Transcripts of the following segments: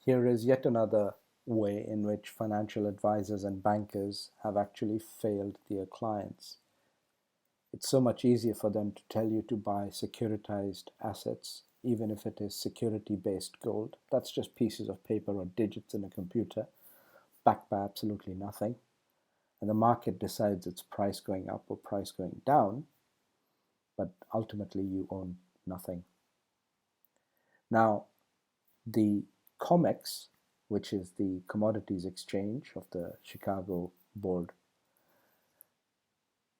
Here is yet another way in which financial advisors and bankers have actually failed their clients. It's so much easier for them to tell you to buy securitized assets, even if it is security-based gold. That's just pieces of paper or digits in a computer, backed by absolutely nothing. And the market decides its price going up or price going down, but ultimately you own nothing. Now, the COMEX, which is the Commodities Exchange of the Chicago Board,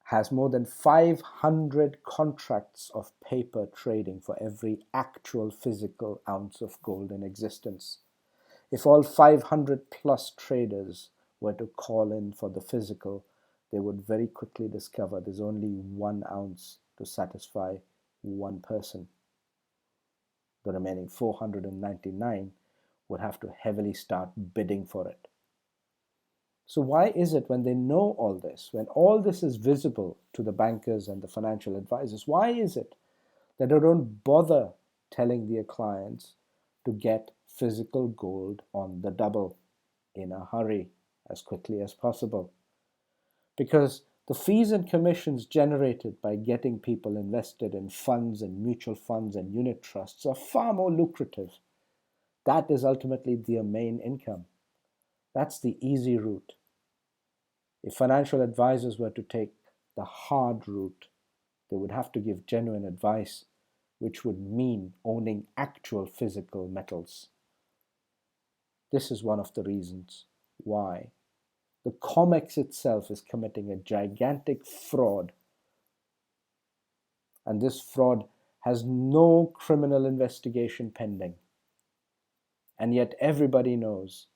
has more than 500 contracts of paper trading for every actual physical ounce of gold in existence. If all 500 plus traders were to call in for the physical, they would very quickly discover there's only 1 ounce to satisfy one person. The remaining 499 would have to heavily start bidding for it. So why is it when they know all this, when all this is visible to the bankers and the financial advisors, why is it that they don't bother telling their clients to get physical gold on the double in a hurry, as quickly as possible? Because the fees and commissions generated by getting people invested in funds and mutual funds and unit trusts are far more lucrative. That is ultimately their main income. That's the easy route. If financial advisors were to take the hard route, they would have to give genuine advice, which would mean owning actual physical metals. This is one of the reasons why the COMEX itself is committing a gigantic fraud. And this fraud has no criminal investigation pending. And yet everybody knows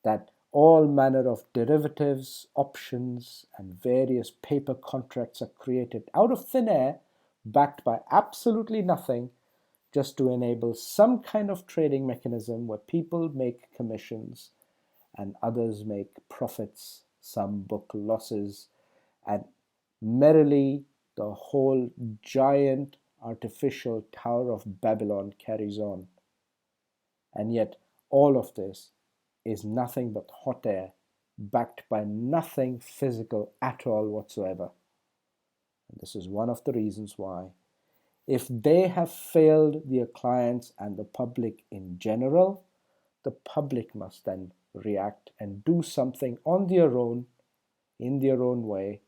that all manner of derivatives, options, and various paper contracts are created out of thin air, backed by absolutely nothing, just to enable some kind of trading mechanism where people make commissions and others make profits, some book losses, and merrily the whole giant artificial Tower of Babylon carries on. And yet all of this is nothing but hot air, backed by nothing physical at all whatsoever. And this is one of the reasons why, if they have failed their clients and the public in general, the public must then react and do something on their own, in their own way,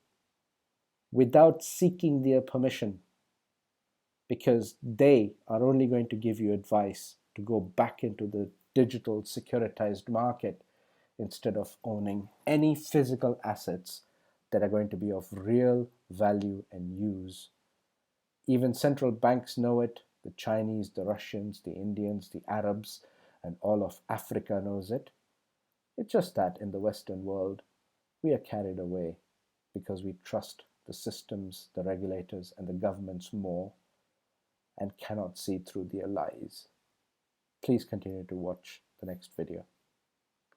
without seeking their permission, because they are only going to give you advice to go back into the digital securitized market instead of owning any physical assets that are going to be of real value and use. Even central banks know it. The Chinese, the Russians, the Indians, the Arabs, and all of Africa knows it. It's just that in the Western world, we are carried away because we trust the systems, the regulators, and the governments more and cannot see through their lies. Please continue to watch the next video.